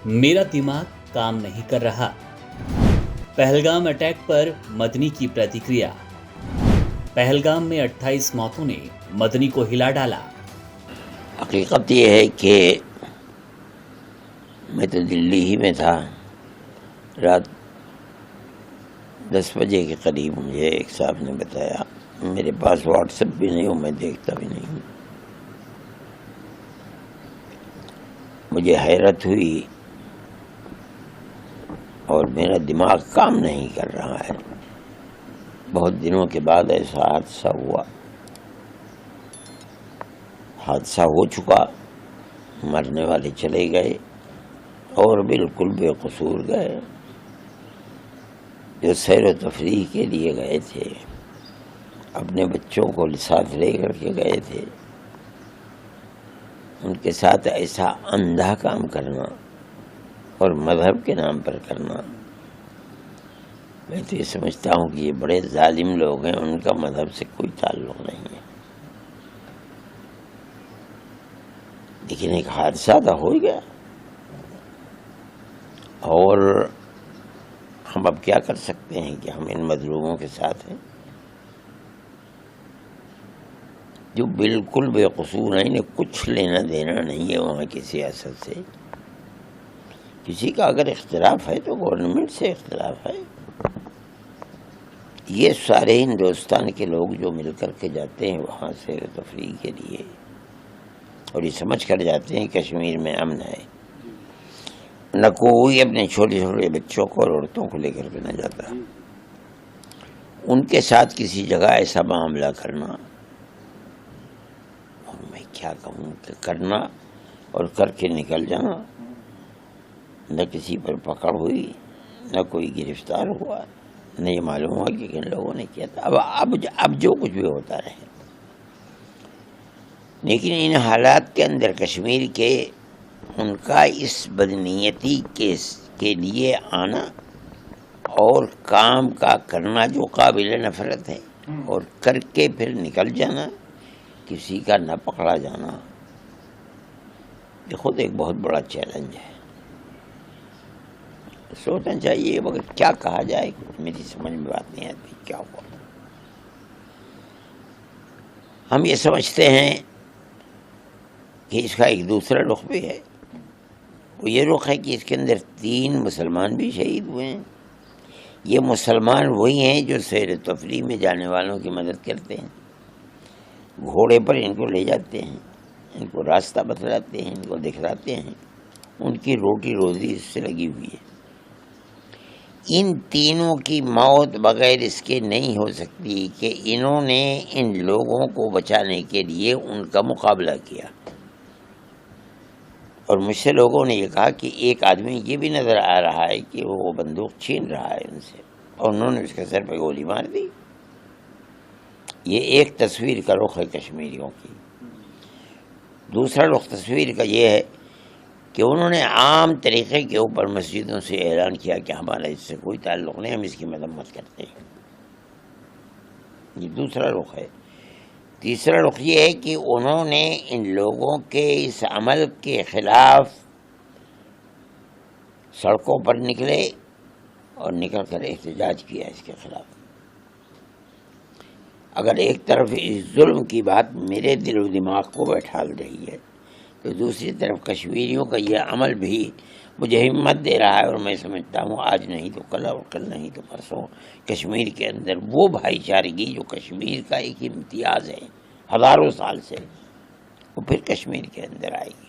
میرا دماغ کام نہیں کر رہا۔ پہلگام اٹیک پر مدنی کی پرتیکریا۔ پہلگام میں 28 موتوں نے مدنی کو ہلا ڈالا۔ حقیقت یہ ہے کہ میں تو دلی ہی میں تھا۔ رات 10 بجے کے قریب مجھے ایک صاحب نے بتایا، میرے پاس واٹس ایپ بھی نہیں ہوں، میں دیکھتا بھی نہیں ہوں۔ مجھے حیرت ہوئی اور میرا دماغ کام نہیں کر رہا ہے۔ بہت دنوں کے بعد ایسا حادثہ ہوا۔ حادثہ ہو چکا، مرنے والے چلے گئے اور بالکل بے قصور گئے۔ جو سیر و تفریح کے لیے گئے تھے، اپنے بچوں کو ساتھ لے کر کے گئے تھے، ان کے ساتھ ایسا اندھا کام کرنا اور مذہب کے نام پر کرنا، میں تو یہ سمجھتا ہوں کہ یہ بڑے ظالم لوگ ہیں، ان کا مذہب سے کوئی تعلق نہیں ہے۔ لیکن ایک حادثہ تو ہو گیا، اور ہم اب کیا کر سکتے ہیں کہ ہم ان مظلوموں کے ساتھ ہیں جو بالکل بے قصور ہیں، انہیں کچھ لینا دینا نہیں ہے وہاں کی سیاست سے۔ کسی کا اگر اختلاف ہے تو گورنمنٹ سے اختلاف ہے۔ یہ سارے ہندوستان کے لوگ جو مل کر کے جاتے ہیں وہاں سیر و تفریح کے لیے، اور یہ سمجھ کر جاتے ہیں کشمیر میں امن ہے، نہ کوئی اپنے چھوٹے چھوٹے بچوں کو اور عورتوں کو لے کر کے نہ جاتا۔ ان کے ساتھ کسی جگہ ایسا معاملہ کرنا، اور میں کیا کہوں کہ کرنا اور کر کے نکل جانا، نہ کسی پر پکڑ ہوئی، نہ کوئی گرفتار ہوا، نہ یہ معلوم ہوا کہ کن لوگوں نے کیا تھا۔ اب جو کچھ بھی ہوتا رہے، لیکن ان حالات کے اندر کشمیر کے ان کا اس بدنیتی کے لیے آنا اور کام کا کرنا جو قابل نفرت ہے، اور کر کے پھر نکل جانا، کسی کا نہ پکڑا جانا، یہ خود ایک بہت بڑا چیلنج ہے۔ سوچنا چاہیے مگر کیا کہا جائے، میری سمجھ میں بات نہیں آتی کیا ہوا۔ ہم یہ سمجھتے ہیں کہ اس کا ایک دوسرا رخ بھی ہے، وہ یہ رخ ہے کہ اس کے اندر 3 مسلمان بھی شہید ہوئے ہیں۔ یہ مسلمان وہی ہیں جو سیر و تفریح میں جانے والوں کی مدد کرتے ہیں، گھوڑے پر ان کو لے جاتے ہیں، ان کو راستہ بتلاتے ہیں، ان کو دکھلاتے ہیں، ان کی روٹی روزی اس سے لگی ہوئی ہے۔ ان تینوں کی موت بغیر اس کے نہیں ہو سکتی کہ انہوں نے ان لوگوں کو بچانے کے لیے ان کا مقابلہ کیا۔ اور مجھ سے لوگوں نے یہ کہا کہ ایک آدمی یہ بھی نظر آ رہا ہے کہ وہ بندوق چھین رہا ہے ان سے، اور انہوں نے اس کے سر پہ گولی مار دی۔ یہ ایک تصویر کا رخ ہے کشمیریوں کی۔ دوسرا رخ تصویر کا یہ ہے کہ انہوں نے عام طریقے کے اوپر مسجدوں سے اعلان کیا کہ ہمارا اس سے کوئی تعلق نہیں، ہم اس کی مذمت کرتے ہیں۔ یہ دوسرا رخ ہے۔ تیسرا رخ یہ ہے کہ انہوں نے ان لوگوں کے اس عمل کے خلاف سڑکوں پر نکلے اور نکل کر احتجاج کیا اس کے خلاف۔ اگر ایک طرف اس ظلم کی بات میرے دل و دماغ کو بیٹھال رہی ہے، تو دوسری طرف کشمیریوں کا یہ عمل بھی مجھے ہمت دے رہا ہے، اور میں سمجھتا ہوں آج نہیں تو کل، اور کل نہیں تو پرسوں، کشمیر کے اندر وہ بھائی چارگی جو کشمیر کا ایک امتیاز ہے ہزاروں سال سے، وہ پھر کشمیر کے اندر آئے گی۔